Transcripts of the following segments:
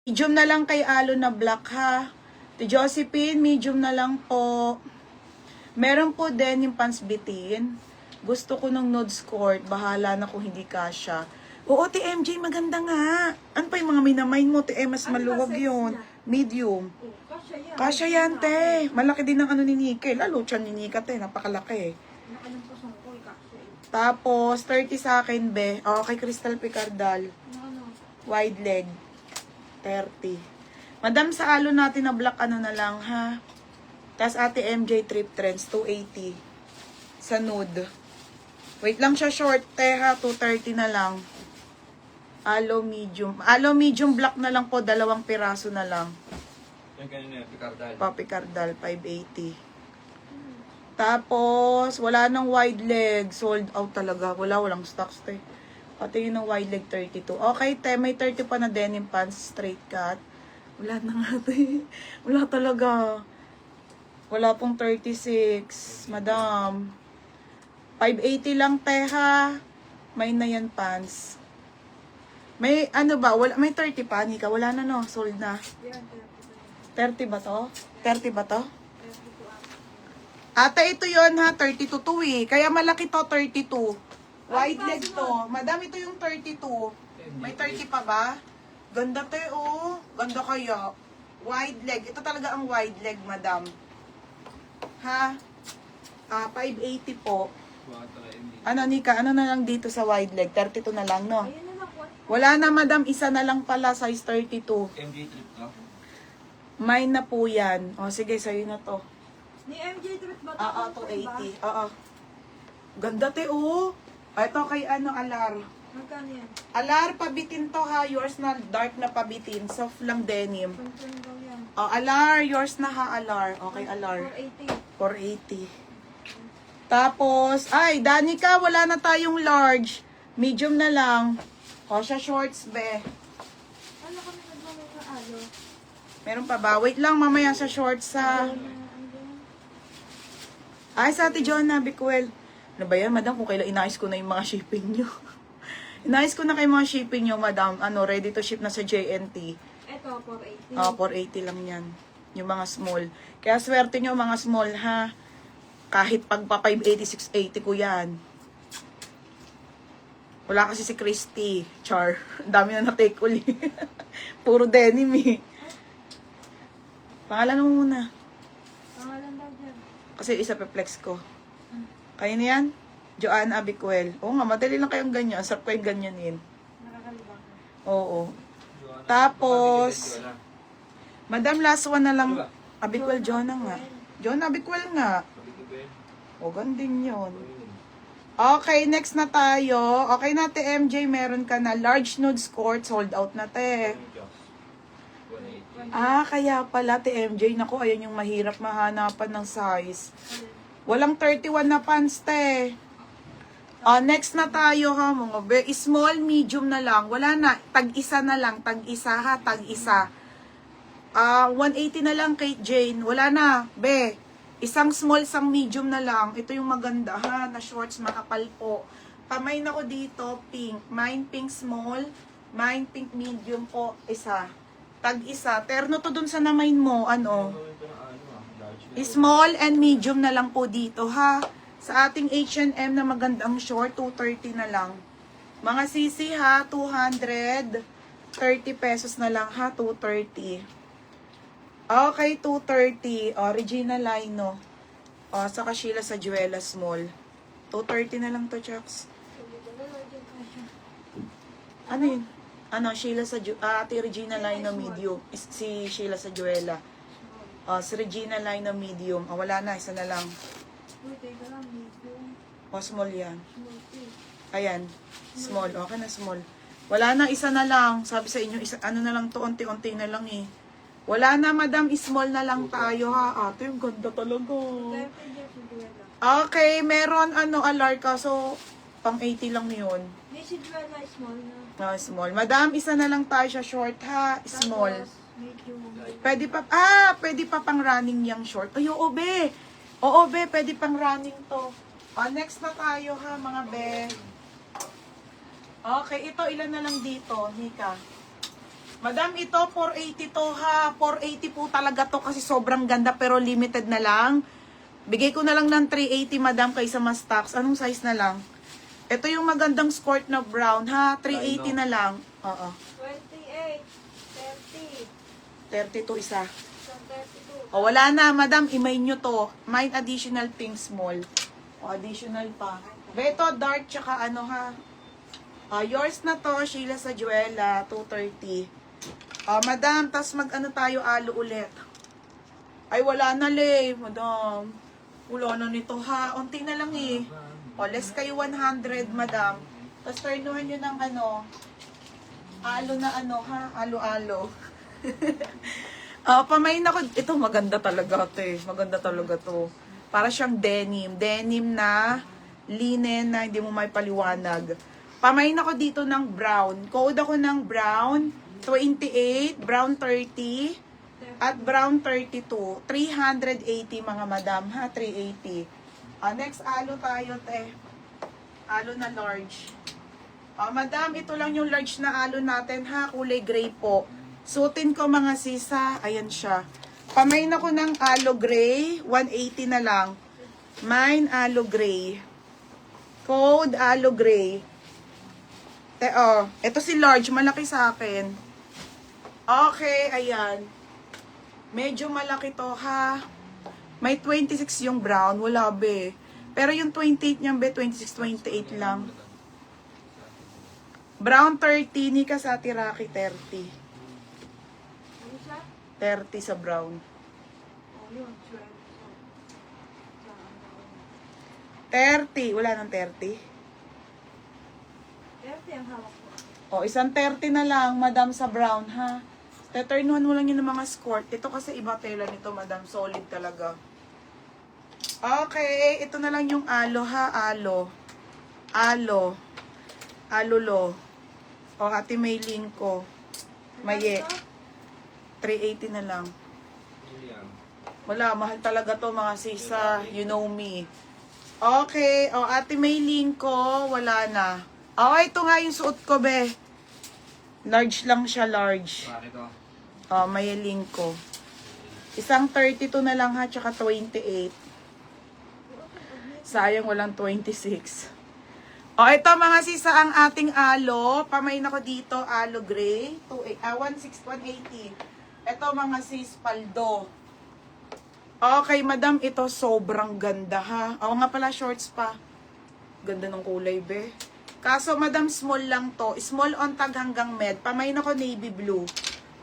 Medium na lang kay Alo na black ha. Ti Josephine, medium na lang po. Meron po din yung pants bitin. Gusto ko ng nude skirt. Bahala na kung hindi kasha. Oo, ti MJ, maganda nga. Ano pa yung mga minamain mo? Ti mas maluwag yun. Medium. Kasha yan, te. Malaki din ang ano ni Nika. Lalo siya ni Nika, te. Napakalaki. Tapos, 30 sa akin, be. Okay, Crystal Picardal. Wide leg. 30. Madam, sa alo natin na black ano na lang, ha? Tapos ate MJ Trip Trends, 280. Sa nude. Wait lang siya short, te, ha? 230 na lang. Alo medium. Alo medium black na lang po, 2 piraso na lang. Yung kanina, Picardal. Picardal, 580. Tapos, wala nang wide leg. Sold out talaga. Walang stocks, te. Pati yun ng wide leg 32. Okay, te. May 30 pa na denim pants. Straight cut. Wala na nga, te. Wala talaga. Wala pong 36. Madam. 580 lang, te, ha. May na yan pants. May, ano ba? Wala, may 30 pa, Nika. Wala na, no? Sold na. 30 ba to? 30 ba to? Ate, ito yon ha, 32 to eh. Kaya malaki to, 32. Wide leg to. Madam, ito yung 32. May 30 pa ba? Ganda te, oh. Ganda kaya. Wide leg. Ito talaga ang wide leg, madam. Ha? 580 po. Ano, Nika? Ano na lang dito sa wide leg? 32 na lang, no? Wala na, madam. Isa na lang pala, size 32. MJ Trip ka? Mine na po yan. O, sige, sa'yo na to. Ni MJ Trip ba? Oo, 280. Oo. Ganda te, oh. Ito kay ano, Alar. Magkano yan? Alar, pabitin to ha. Yours na dark na pabitin. Soft lang denim. Pantun daw yan. Oh, Alar. Yours na ha, Alar. Okay, Alar. 480. 480. Tapos, ay, Danica, wala na tayong large. Medium na lang. O, siya shorts, be. Ano kami nagmamay na alo? Meron pa ba? Wait lang, mamaya sa shorts ha. Ay, sa Ate Jonah, Bikwel. Ano ba yan, madam? Kung kailan inayos ko na yung mga shipping nyo. Inayos ko na kayo mga shipping nyo, madam. Ano, ready to ship na sa JNT. Ito, 480. 480 lang yan. Yung mga small. Kaya swerte nyo, mga small, ha? Kahit pagpa 580, 680 ko yan. Wala kasi si Christy. Char. Ang dami na na-take uli. Puro denim, eh. Pangalan mo muna. Pangalan daw dyan. Kasi isa pe-flex ko. Kayo na yan? Joanna Abicuel. Oo nga, madali lang kayong ganyan. Sarap kayong ganyanin. Nakakalibang. Oo. Tapos, Madam, last one na lang. Abicuel, Jonah nga. Jonah Abicuel nga. O, gandin yun. Okay, next na tayo. Okay na, te MJ, meron ka na. Large nude skirt, sold out na, te. Kaya pala, te MJ. Naku, ayan yung mahirap mahanapan ng size. Walang 31 na pants, te. Next na tayo, ha, mga be. Small, medium na lang. Wala na. Tag-isa na lang. Tag-isa, ha. Tag-isa. 180 na lang kay Jane. Wala na, be. Isang small, isang medium na lang. Ito yung maganda, ha, na shorts, makapal po. Pamain ako dito, pink. Mine pink small. Mine pink medium po, isa. Tag-isa. Terno to dun sa namain mo, ano. Small and medium na lang po dito, ha. Sa ating H&M na magandang short, 230 na lang. Mga sisi, ha, 230 pesos na lang, ha, 230. Okay, 230. Regina Lino. Saka Sheila sa Juela Small. 230 na lang to, Chucks. Ano yun? Ano, Sheila sa Ate Regina Lino medium. Si Sheila sa Juela. Si Regina Lino medium. Wala na, isa na lang. Small yan. Ayan. Small. Okay na, small. Wala na, isa na lang. Sabi sa inyo, isa, ano na lang to, unti-unti na lang eh. Wala na, madam. Small na lang tayo, ha. Ate, yung ganda talaga. Okay, meron, alar ka. So, pang 80 lang yun. May si Juela small na. Small. Madam, isa na lang tayo sa short, ha. Small. Tapos, medium. Pwede pa pang running yung short. Ay, oo, be. Oo, be. Pwede pang running to. Next na tayo, ha, mga be. Okay, ito, ilan na lang dito, Nika? Madam, ito 480 to ha. 480 po talaga to kasi sobrang ganda pero limited na lang. Bigay ko na lang ng 380 madam kaysa mas stocks. Anong size na lang? Ito yung magandang skirt na brown ha. 380 na lang. Oo. 28, 30, 32 isa. isang 32. O wala na madam, imay nyo to. Mine additional pink small. O additional pa. Beto dark tsaka ano ha. Yours na to, Sheila Sajuela, 230. Madam, tas mag-ano tayo, alo ulit. Ay, wala na le, madam. Wala na nito ha. Unti na lang eh. O, less kayo 100, madam. Tapos turnuhan nyo ng ano, alo na ano ha, alo-alo. Pamain ako. Ito, maganda talaga to eh. Maganda talaga to. Para siyang denim. Denim na linen na hindi mo may paliwanag. Pamain ako dito ng brown. Code ako ng brown 28, brown 30, at brown 32. 380 mga madam ha, 380. Next, alo tayo te. Alo na large. Madam, ito lang yung large na alo natin ha, kulay gray po. Suotin ko mga sisa, ayan siya. Pamain ako ng alo gray, 180 na lang. Mine alo gray. Code alo gray. Ito si large, malaki sa akin. Okay, ayan. Medyo malaki to ha. May 26 yung brown, wala be. Pero yung 28 niyan be, 26, 28 lang. Brown 30, ni Kasati Raki 30. Ano siya? 30 sa brown. Oh, yun, 12. 30, wala nang 30. 30 ang hawak ko. Isang 30 na lang, madam, sa brown, ha? Turnuhan mo lang yun ng mga skirt. Ito kasi iba tela nito, madam. Solid talaga. Okay, ito na lang yung alo, ha? Alo. Alo. Alulo. Ate Maylin ko. Maye. 380 na lang. Wala, mahal talaga to mga sisa. You know me. Okay, Ate Maylin ko, wala na. Ito nga yung suot ko, be. Large lang siya, large. Bakit to? Mayelin ko. Isang 32 na lang ha, tsaka 28. Sayang walang 26. Ito mga sisa ang ating alo. Pamain ako dito, alo gray. 180. Ito mga sis, paldo. Okay, madam, ito sobrang ganda ha. Nga pala, shorts pa. Ganda ng kulay, be. Kaso, madam, small lang to. Small on tag hanggang med. Pamain ako navy blue.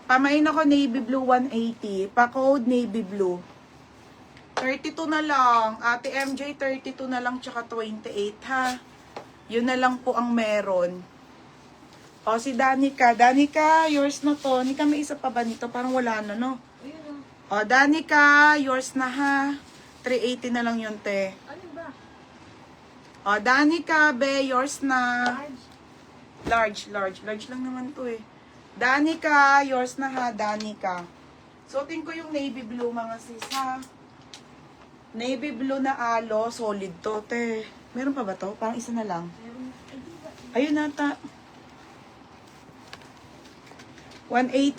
Pamain ako navy blue 180. Pa-code navy blue. 32 na lang. Ate MJ, 32 na lang tsaka 28 ha. Yun na lang po ang meron. Si Danica. Danica, yours na to. Nika, may isa pa ba nito? Parang wala na, no? Ayun Danica, yours na ha. 380 na lang yun, te. Ano ba? Danica, be, yours na. Large. Large lang naman to eh. Danica, yours na ha, Danica. Suotin ko yung navy blue mga sis ha. Navy blue na alo, solid to, te. Meron pa ba to? Parang isa na lang. Meron. Ay, di ba? Ayun nata. 180